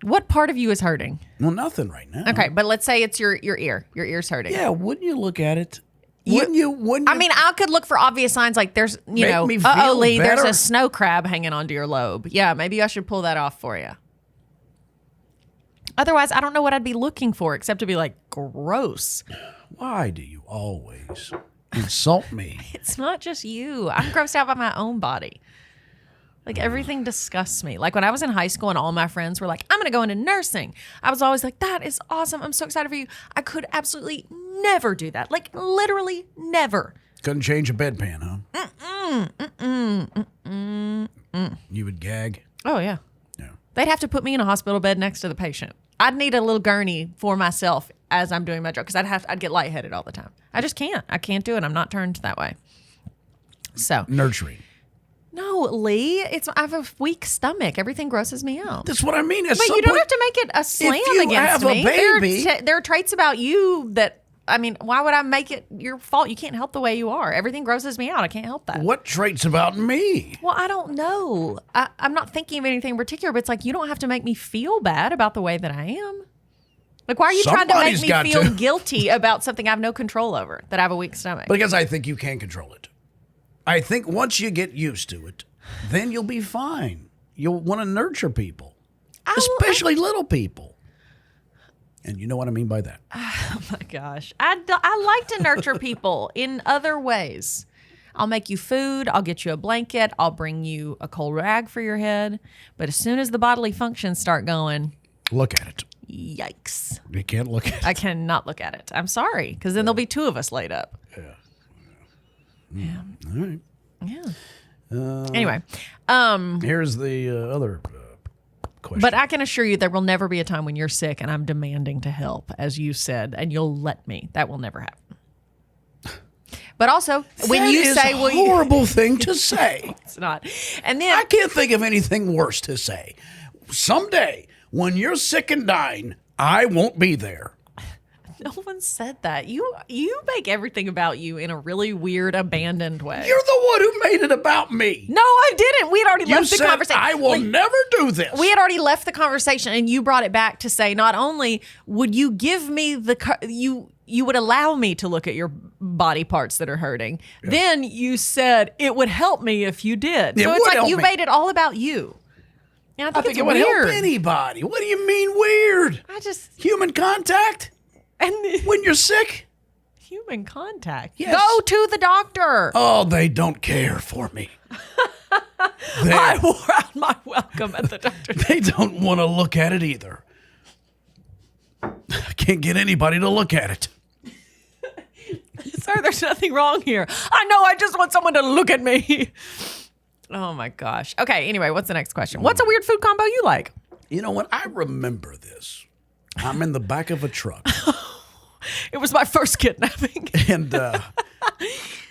What part of you is hurting? Well, nothing right now. Okay, but let's say it's your ear. Your ear's hurting. Yeah, wouldn't you look at it? Wouldn't you? I mean, I could look for obvious signs like there's, me Lee, better? there's a snow crab hanging onto your lobe. Yeah, maybe I should pull that off for you. Otherwise, I don't know what I'd be looking for except to be like, gross. Why do you always insult me? It's not just you. I'm grossed out by my own body. Like, everything disgusts me. Like, when I was in high school and all my friends were like, I'm going to go into nursing, I was always like, that is awesome. I'm so excited for you. I could absolutely never do that. Like, literally never. Couldn't change a bedpan, huh? You would gag? Oh, yeah. Yeah. They'd have to put me in a hospital bed next to the patient. I'd need a little gurney for myself as I'm doing my job because I'd get lightheaded all the time. I just can't. I can't do it. I'm not turned that way. So. Nurturing. No, Lee, I have a weak stomach. Everything grosses me out. That's what I mean. But you don't have to make it a slam against me. There are traits about you that, I mean, why would I make it your fault? You can't help the way you are. Everything grosses me out. I can't help that. What traits about me? Well, I don't know. I'm not thinking of anything in particular, but it's like you don't have to make me feel bad about the way that I am. Like, why are you trying to make me feel guilty about something I have no control over, that I have a weak stomach? Because I think you can control it. I think once you get used to it, then you'll be fine. You'll want to nurture people, especially little people. And you know what I mean by that. Oh, my gosh. I like to nurture people in other ways. I'll make you food. I'll get you a blanket. I'll bring you a cold rag for your head. But as soon as the bodily functions start going. Look at it. Yikes. You can't look at it. I cannot look at it. I'm sorry, because then there'll be two of us laid up. Yeah. All right. Yeah. Anyway. Here's the other question. But I can assure you there will never be a time when you're sick and I'm demanding to help, as you said, and you'll let me. That will never happen. But also, when you say, "Well, horrible thing to say," it's not. And then I can't think of anything worse to say. Someday, when you're sick and dying, I won't be there. No one said that. You make everything about you in a really weird, abandoned way. You're the one who made it about me. No, I didn't. We had already left the said, conversation. I will never do this. We had already left the conversation, and you brought it back to say, not only would you give me you would allow me to look at your body parts that are hurting. Yeah. Then you said it would help me if you did. So it's like you made it all about you. And I think it would help anybody. What do you mean weird? Human contact? And when you're sick? Human contact. Yes. Go to the doctor. Oh, they don't care for me. I wore out my welcome at the doctor. They don't want to look at it either. I can't get anybody to look at it. Sir, there's nothing wrong here. I know, I just want someone to look at me. Oh my gosh. Okay, anyway, what's the next question? What's a weird food combo you like? You know what? I remember this. I'm in the back of a truck. It was my first kidnapping.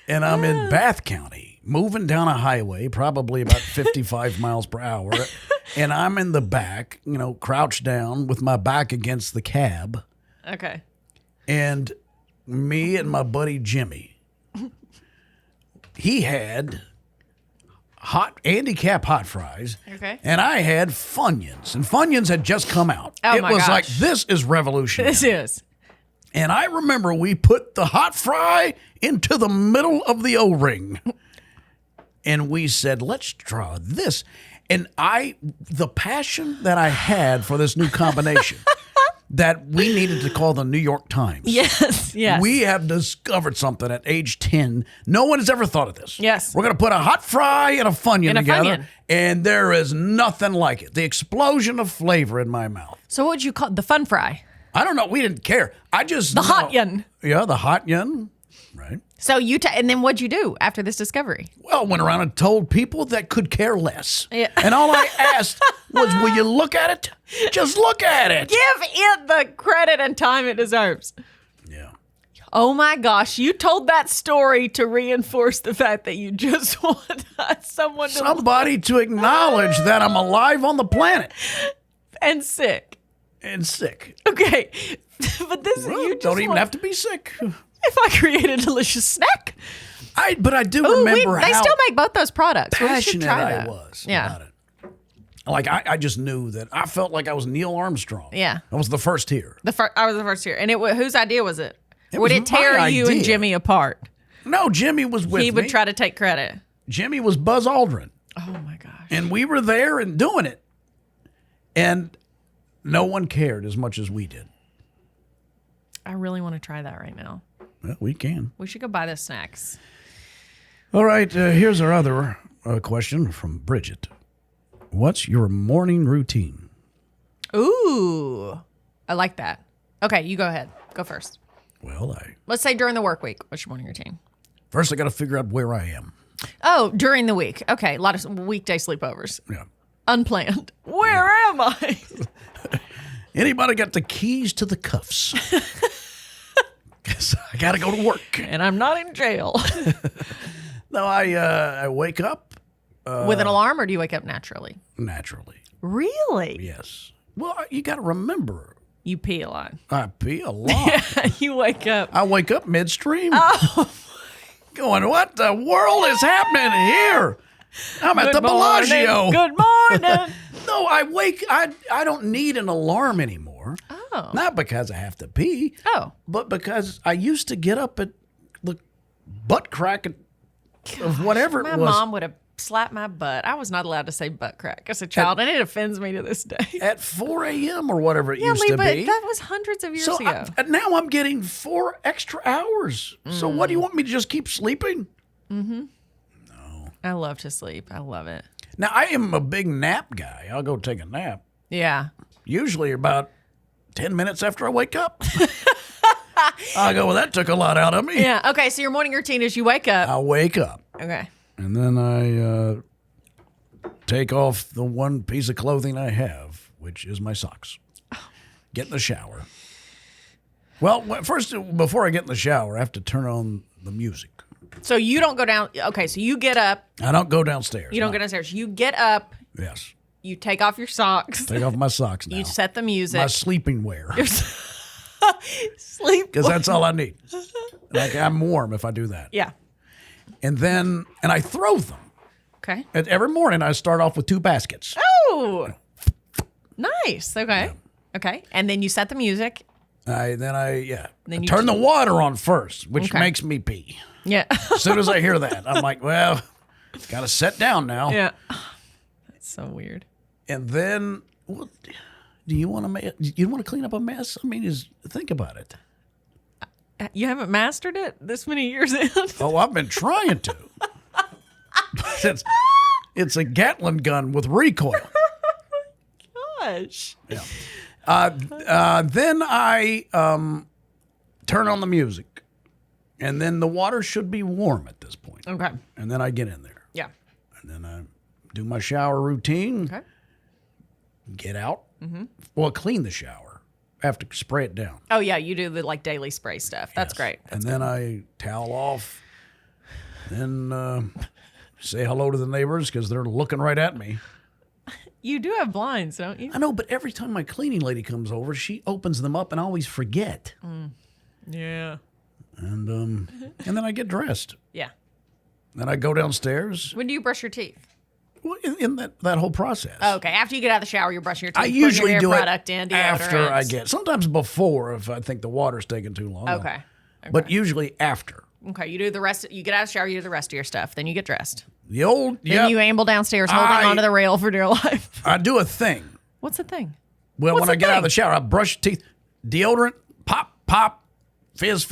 And I'm in Bath County, moving down a highway, probably about 55 miles per hour. And I'm in the back, crouched down with my back against the cab. Okay. And me and my buddy Jimmy, he had handicap hot fries. Okay. And I had Funyuns. And Funyuns had just come out. Oh, it my was gosh. like, this is revolutionary. This is. And I remember we put the hot fry into the middle of the O-ring. And we said, let's try this. And the passion that I had for this new combination that we needed to call the New York Times. Yes. We have discovered something at age 10. No one has ever thought of this. Yes. We're going to put a hot fry and a Funyun together. And there is nothing like it. The explosion of flavor in my mouth. So what would you call it? The fun fry? I don't know. We didn't care. The hot yun. Yeah, the hot yun. Right. So and then what'd you do after this discovery? Well, went around and told people that could care less. Yeah. And all I asked was, will you look at it? Just look at it. Give it the credit and time it deserves. Yeah. Oh my gosh, you told that story to reinforce the fact that you just want somebody to acknowledge that I'm alive on the planet. And sick. Okay. But you don't even have to be sick. If I create a delicious snack. But I do remember they still make both those products. Passionate I was about it. Like, I just knew that I felt like I was Neil Armstrong. Yeah. I was the first here. I was the first here. And whose idea was it? It Would was it tear my you and idea. Jimmy apart? No, Jimmy was with me. He would try to take credit. Jimmy was Buzz Aldrin. Oh, my gosh. And we were there and doing it. And no one cared as much as we did. I really want to try that right now. Well, we can. We should go buy the snacks. All right, here's our other question from Bridget. What's your morning routine? Ooh, I like that. Okay, you go ahead. Go first. Well, Let's say during the work week. What's your morning routine? first I got to figure out where I am. Oh, during the week. Okay, a lot of weekday sleepovers. Yeah. Unplanned. Where am I? Anybody got the keys to the cuffs? 'Cause I got to go to work. And I'm not in jail. No, I wake up With an alarm, or do you wake up naturally? naturally. Really? Yes. Well, you got to remember, You pee a lot. I pee a lot. You wake up. I wake up midstream. Oh. Going, what the world is happening here? I'm at the Bellagio. Good morning. No, I don't need an alarm anymore. Oh. Not because I have to pee. Oh. But because I used to get up at the butt crack of whatever My it was. mom would have slapped my butt. I was not allowed to say butt crack as a child, and it offends me to this day. At 4 a.m. or whatever it Yeah, used Lee, to but be. that was hundreds of years So ago. now I'm getting 4 extra hours. So what do you want me to just keep sleeping? I love to sleep. I love it. Now, I am a big nap guy. I'll go take a nap. Yeah. Usually about 10 minutes after I wake up. I go, well, that took a lot out of me. Yeah. Okay. So your morning routine is you wake up. I wake up. Okay. And then I take off the one piece of clothing I have, which is my socks. Get in the shower. Well, first, before I get in the shower, I have to turn on the music. So you don't go down. Okay. So you get up. I don't go downstairs. You don't go downstairs. You get up. Yes. You take off your socks. Take off my socks now. You set the music. My sleeping wear. Sleep. Because that's all I need. Like, I'm warm if I do that. Yeah. And I throw them. Okay. Every morning I start off with 2 baskets. Oh. Nice. Okay. Okay. And then you set the music. Then I Then you turn the water on first, which Okay. makes me pee. Yeah. As soon as I hear that, I'm like, well, got to set down now. Yeah. That's so weird. And then, what, do you want to clean up a mess? I mean, think about it. You haven't mastered it this many years in? Oh, I've been trying to. But it's a Gatling gun with recoil. Gosh. Yeah. Then I turn on the music. And then the water should be warm at this point. Okay. And then I get in there. Yeah. And then I do my shower routine. Okay. Get out. Mm-hmm. Well, clean the shower. I have to spray it down. Oh, yeah. You do the daily spray stuff. That's Yes. great. And then I towel off. Then say hello to the neighbors because they're looking right at me. You do have blinds, don't you? I know, but every time my cleaning lady comes over, she opens them up and I always forget. Yeah. And then I get dressed. Yeah. Then I go downstairs. When do you brush your teeth? Well, in that whole process. Okay. After you get out of the shower, you're brushing your teeth. I putting usually your hair do it product in, after I deodorants. get. Sometimes before if I think the water's taking too long. Okay. But usually after. Okay. You do the rest. You get out of the shower. You do the rest of your stuff. Then you get dressed. The old Then you amble downstairs, holding onto the rail for dear life. I do a thing. What's the thing? Well, What's when I the get out of thing? the shower, I brush teeth, deodorant, pop, fizz.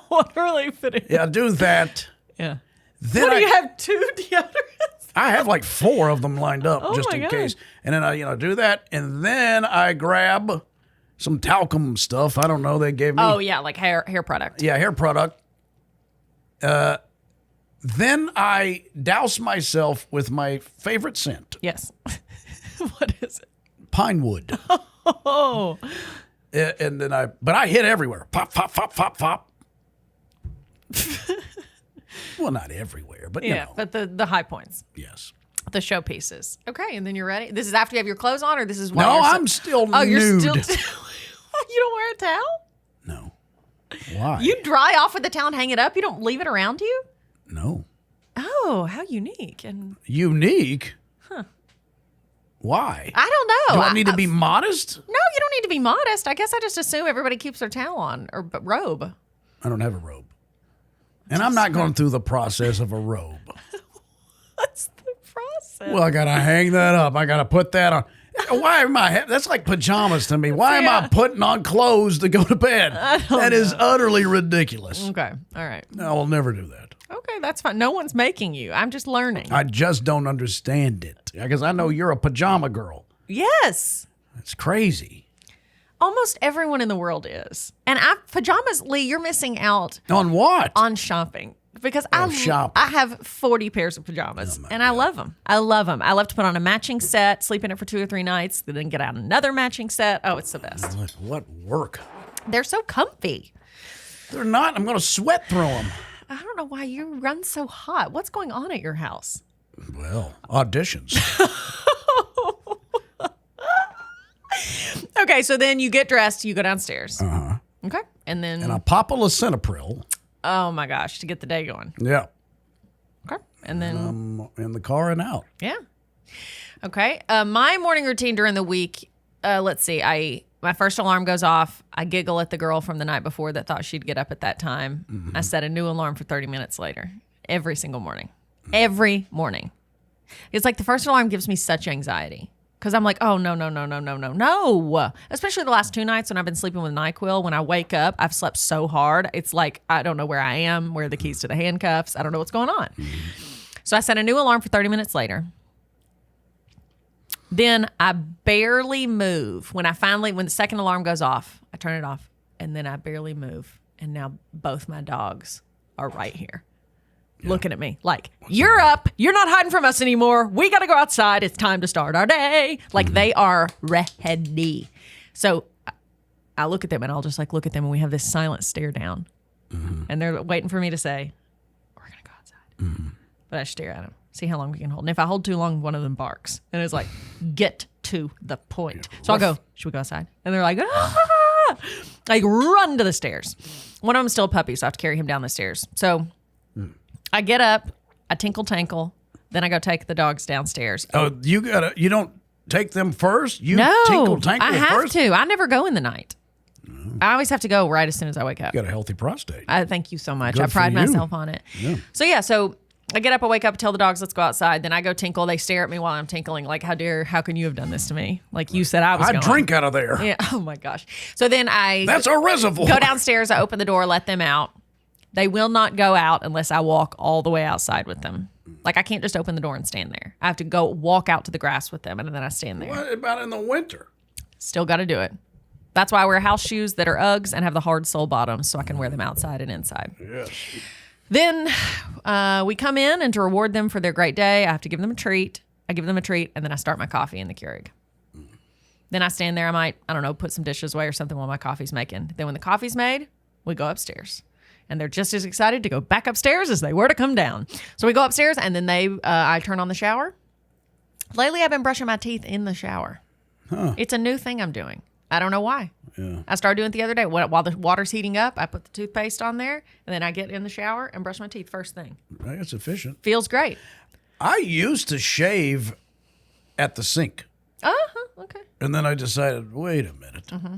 What really fitting? Yeah, I do that. Yeah. Then What do you have 2 deodorants? I have like 4 of them lined up just my in God. case. And then I do that, and then I grab some talcum stuff. I don't know. They gave me. Oh yeah, like hair product. Yeah, hair product. Then I douse myself with my favorite scent, Yes. What is it? pine wood. Oh. And then I hit everywhere. Pop. Well, not everywhere, but you Yeah, know. but the high points, Yes. the showpieces. Okay, and then you're ready. This is after you have your clothes on, or this is while No, you're I'm still Oh, nude. you're still. You don't wear a towel? No. Why? You dry off with the towel and hang it up. You don't leave it around you. No. Oh, how unique! And Unique? Why? I don't know. Do I need to be modest? No, you don't need to be modest. I guess I just assume everybody keeps their towel on or robe. I don't have a robe. And I'm not going through the process of a robe. What's the process? Well, I got to hang that up. I got to put that on. Why am I? That's like pajamas to me. Why am I putting on clothes to go to bed? That is utterly ridiculous. Okay. All right. I will never do that. Okay, that's fine. No one's making you. I'm just learning. I just don't understand it because I know you're a pajama girl. Yes. It's crazy. Almost everyone in the world is. And pajamas, Lee, you're missing out. On what? On shopping. Because I have 40 pairs of pajamas, and I love them. I love them. I love to put on a matching set, sleep in it for 2 or 3 nights, then get out another matching set. Oh, it's the best. What work? They're so comfy. They're not. I'm going to sweat through them. I don't know why you run so hot. What's going on at your house? Well, auditions. Okay, so then you get dressed, you go downstairs. Uh-huh. Okay, and then... And I pop a lisinopril. Oh, my gosh, to get the day going. Yeah. Okay, and then... I'm in the car and out. Yeah. Okay, my morning routine during the week, let's see, my first alarm goes off. I giggle at the girl from the night before that thought she'd get up at that time. Mm-hmm. I set a new alarm for 30 minutes later, every single morning. Every morning. It's like the first alarm gives me such anxiety because I'm like, oh, no. Especially the last 2 nights when I've been sleeping with NyQuil. When I wake up, I've slept so hard. It's like, I don't know where I am, where are the keys to the handcuffs. I don't know what's going on. So I set a new alarm for 30 minutes later. Then I barely move. When the second alarm goes off, I turn it off, and then I barely move. And now both my dogs are right here looking at me like, you're up. You're not hiding from us anymore. We got to go outside. It's time to start our day. Like they are ready. So I look at them, and I'll just like look at them, and we have this silent stare down. Mm-hmm. And they're waiting for me to say, we're going to go outside. Mm-hmm. But I stare at them. See how long we can hold. And if I hold too long, one of them barks. And it's like, get to the point. So I'll go, should we go outside? And they're like, ah! Like run to the stairs. One of them's still a puppy, so I have to carry him down the stairs. So I get up, I tinkle tankle, then I go take the dogs downstairs. Oh, you don't take them first? You no, tinkle tankle I have first? to. I never go in the night. I always have to go right as soon as I wake up. You got a healthy prostate. Thank you so much. Good I pride for you. myself on it. Yeah. So I get up, I wake up, tell the dogs, let's go outside. Then I go tinkle. They stare at me while I'm tinkling. Like, how can you have done this to me? Like you said I was going. I drink out of there. Yeah. Oh, my gosh. So then That's a reservoir. Go downstairs. I open the door, let them out. They will not go out unless I walk all the way outside with them. Like, I can't just open the door and stand there. I have to go walk out to the grass with them, and then I stand there. What about in the winter? Still got to do it. That's why I wear house shoes that are Uggs and have the hard sole bottoms so I can wear them outside and inside. Yes. Then we come in, and to reward them for their great day, I have to give them a treat. I give them a treat, and then I start my coffee in the Keurig. Then I stand there. I might, put some dishes away or something while my coffee's making. Then when the coffee's made, we go upstairs. And they're just as excited to go back upstairs as they were to come down. So we go upstairs, and then I turn on the shower. Lately, I've been brushing my teeth in the shower. Huh. It's a new thing I'm doing. I don't know why. Yeah. I started doing it the other day. While the water's heating up, I put the toothpaste on there, and then I get in the shower and brush my teeth first thing. That's efficient. Feels great. I used to shave at the sink. Uh-huh, okay. And then I decided, wait a minute. Mm-hmm.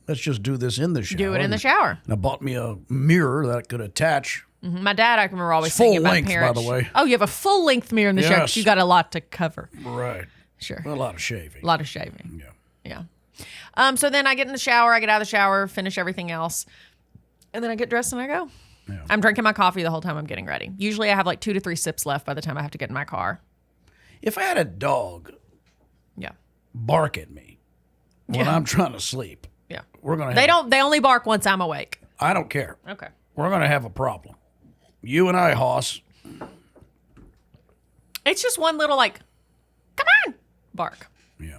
Let's just do this in the shower. Do it in the shower. And I bought me a mirror that could attach. Mm-hmm. My dad, I can remember always saying about parents. Full length, by the way. Oh, you have a full-length mirror in the shower because you got a lot to cover. Right. Sure. A lot of shaving. A lot of shaving. Yeah. So then I get in the shower, I get out of the shower, finish everything else, and then I get dressed and I go. Yeah. I'm drinking my coffee the whole time I'm getting ready. Usually I have like 2 to 3 sips left by the time I have to get in my car. If I had a dog bark at me when I'm trying to sleep, we're gonna have they only bark once I'm awake. I don't care. Okay. We're gonna have a problem. You and I, Hoss. It's just one little like, come on, bark. Yeah.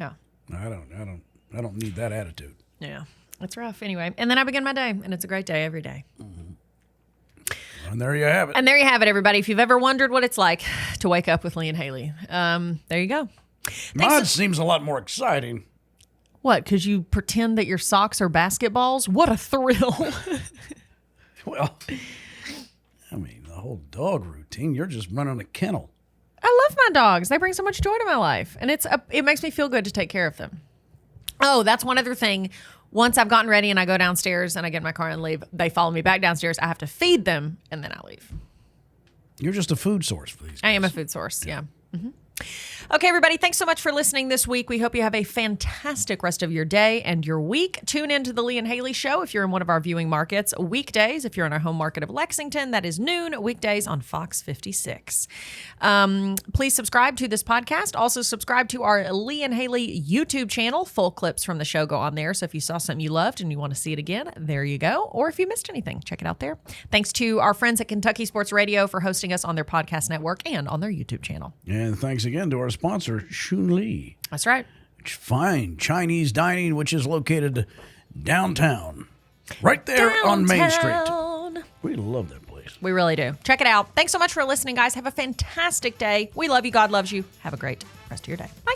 Yeah. I don't need that attitude. Yeah. It's rough anyway. And then I begin my day, and it's a great day every day. Mm-hmm. And there you have it. And there you have it, everybody. If you've ever wondered what it's like to wake up with Lee and Hayley, there you go. Mine seems a lot more exciting. What? Because you pretend that your socks are basketballs? What a thrill. Well, I mean, the whole dog routine, you're just running a kennel. I love my dogs. They bring so much joy to my life. And it makes me feel good to take care of them. Oh, that's one other thing. Once I've gotten ready and I go downstairs and I get in my car and leave, they follow me back downstairs. I have to feed them and then I leave. You're just a food source for these guys. I am a food source, yeah. Mm-hmm. Okay, everybody, thanks so much for listening this week. We hope you have a fantastic rest of your day and your week. Tune into the Lee and Hayley Show if you're in one of our viewing markets. Weekdays, if you're in our home market of Lexington, that is noon. Weekdays on Fox 56. Please subscribe to this podcast. Also, subscribe to our Lee and Hayley YouTube channel. Full clips from the show go on there. So if you saw something you loved and you want to see it again, there you go. Or if you missed anything, check it out there. Thanks to our friends at Kentucky Sports Radio for hosting us on their podcast network and on their YouTube channel. And thanks again to our sponsor, Shun Lee. That's right. Fine Chinese dining, which is located downtown, right there on Main Street. We love that place. We really do. Check it out. Thanks so much for listening, guys. Have a fantastic day. We love you. God loves you. Have a great rest of your day. Bye.